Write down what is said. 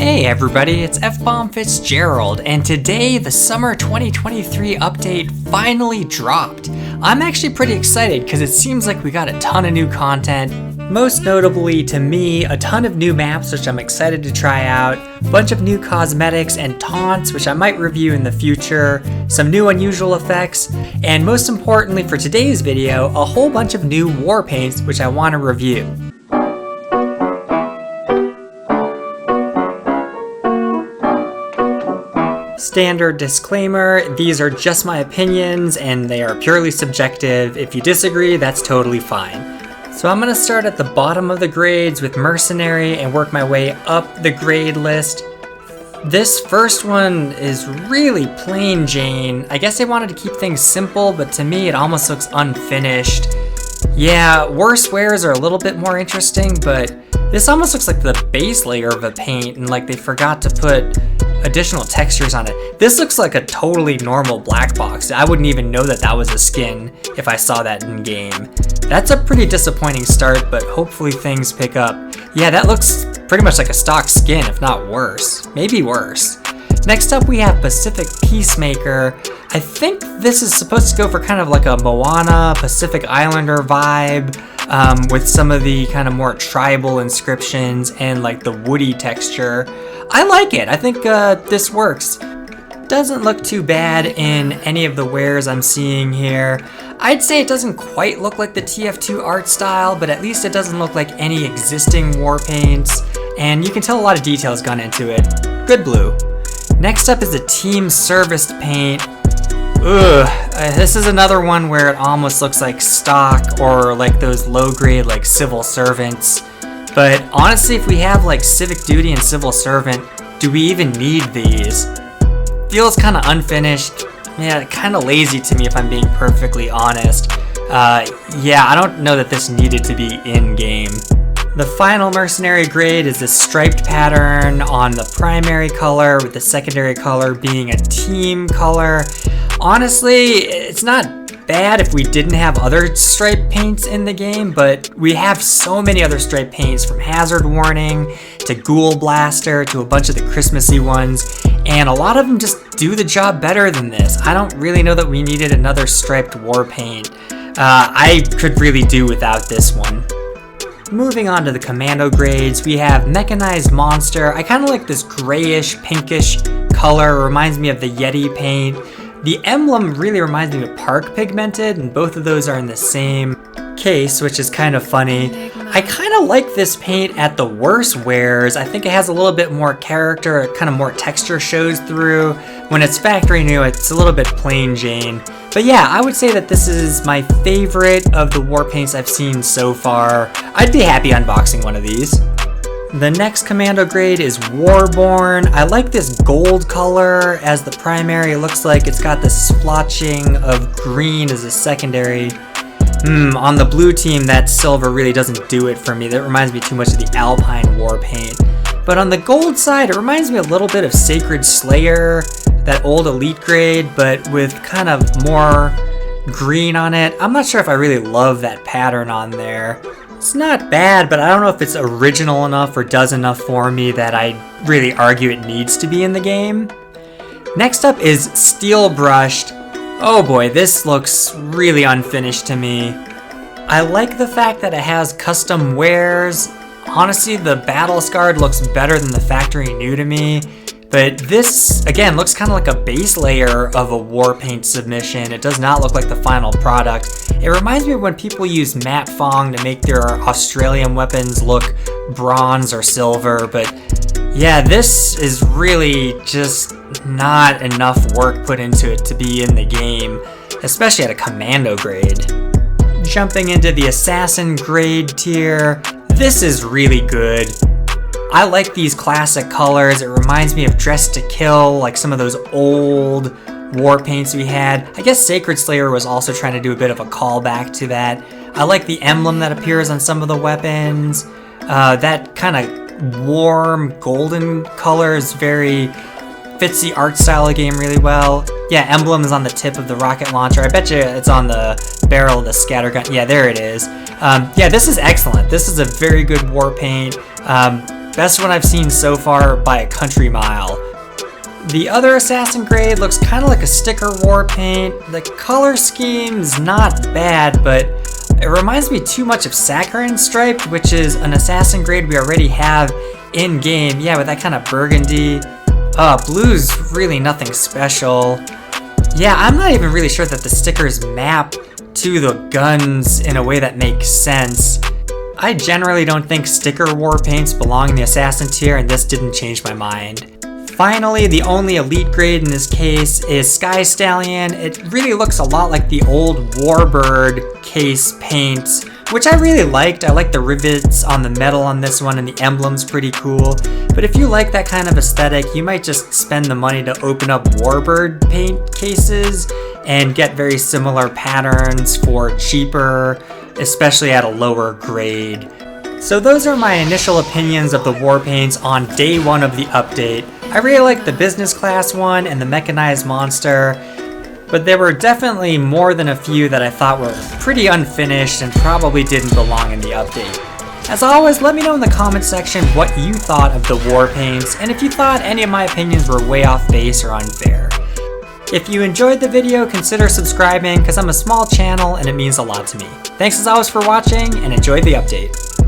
Hey everybody, it's F-Bomb Fitzgerald, and today the summer 2023 update finally dropped. I'm actually pretty excited because it seems like we got a ton of new content. Most notably to me, a ton of new maps which I'm excited to try out, a bunch of new cosmetics and taunts which I might review in the future, some new unusual effects, and most importantly for today's video, a whole bunch of new Warpaints which I want to review. Standard disclaimer, these are just my opinions and they are purely subjective. If you disagree, that's totally fine. So I'm going to start at the bottom of the grades with Mercenary and work my way up the grade list. This first one is really plain Jane. I guess they wanted to keep things simple, but to me it almost looks unfinished. Yeah, worse wares are a little bit more interesting, but this almost looks like the base layer of a paint and like they forgot to put additional textures on it. This looks like a totally normal black box. I wouldn't even know that that was a skin if I saw that in game. That's a pretty disappointing start, but hopefully things pick up. Yeah, that looks pretty much like a stock skin, if not worse. Maybe worse. Next up we have Pacific Peacemaker. I think this is supposed to go for kind of like a Moana, Pacific Islander vibe, with some of the kind of more tribal inscriptions and like the woody texture. I like it. I think this works. Doesn't look too bad in any of the wares I'm seeing here. I'd say it doesn't quite look like the TF2 art style, but at least it doesn't look like any existing Warpaints, and you can tell a lot of details gone into it. Good blue. Next up is the Team Service paint. This is another one where it almost looks like stock or like those low grade like civil servants. But honestly, if we have like civic duty and civil servant, do we even need these? Feels kind of unfinished. Yeah, kind of lazy to me if I'm being perfectly honest. Yeah, I don't know that this needed to be in game. The final mercenary grade is this striped pattern on the primary color with the secondary color being a team color. Honestly, it's not bad if we didn't have other stripe paints in the game, but we have so many other stripe paints, from Hazard Warning to Ghoul Blaster to a bunch of the Christmassy ones, and a lot of them just do the job better than this. I don't really know that we needed another striped war paint. I could really do without this one. Moving on to the commando grades, we have Mechanized Monster. I kind of like this grayish, pinkish color. It reminds me of the Yeti paint. The emblem really reminds me of Park Pigmented, and both of those are in the same case, which is kind of funny. I kind of like this paint at the worst wears. I think it has a little bit more character, kind of more texture shows through. When it's factory new, it's a little bit plain Jane. But yeah, I would say that this is my favorite of the Warpaints I've seen so far. I'd be happy unboxing one of these. The next commando grade is Warborn. I like this gold color as the primary. It looks like it's got the splotching of green as a secondary. On the blue team, that silver really doesn't do it for me. That reminds me too much of the Alpine war paint. But on the gold side, it reminds me a little bit of Sacred Slayer, that old elite grade, but with kind of more green on it. I'm not sure if I really love that pattern on there. It's not bad, but I don't know if it's original enough or does enough for me that I really argue it needs to be in the game. Next up is Steel Brushed. Oh boy, this looks really unfinished to me. I like the fact that it has custom wares. Honestly, the Battle Scarred looks better than the factory new to me. But this, again, looks kind of like a base layer of a Warpaint submission. It does not look like the final product. It reminds me of when people use matte Fong to make their Australian weapons look bronze or silver. But yeah, this is really just not enough work put into it to be in the game, especially at a commando grade. Jumping into the assassin grade tier, this is really good. I like these classic colors. It reminds me of Dress to Kill, like some of those old war paints we had. I guess Sacred Slayer was also trying to do a bit of a callback to that. I like the emblem that appears on some of the weapons. That kind of warm golden color is fits the art style of the game really well. Yeah, emblem is on the tip of the rocket launcher. I bet you it's on the barrel of the scattergun. Yeah, there it is. Yeah, this is excellent. This is a very good war paint. Best one I've seen so far by a country mile. The other assassin grade looks kind of like a sticker war paint. The color scheme's not bad, but it reminds me too much of Saccharine Striped, which is an assassin grade we already have in game. Yeah, with that kind of burgundy. Blue's really nothing special. Yeah, I'm not even really sure that the stickers map to the guns in a way that makes sense. I generally don't think sticker war paints belong in the assassin tier, and this didn't change my mind. Finally, the only elite grade in this case is Sky Stallion. It really looks a lot like the old Warbird case paint, which I really liked. I like the rivets on the metal on this one, and the emblem's pretty cool. But if you like that kind of aesthetic, you might just spend the money to open up Warbird paint cases and get very similar patterns for cheaper, especially at a lower grade. So those are my initial opinions of the Warpaints on day one of the update. I really like the business class one and the mechanized monster, but there were definitely more than a few that I thought were pretty unfinished and probably didn't belong in the update. As always, let me know in the comments section what you thought of the Warpaints, and if you thought any of my opinions were way off base or unfair. If you enjoyed the video, consider subscribing because I'm a small channel and it means a lot to me. Thanks as always for watching, and enjoy the update.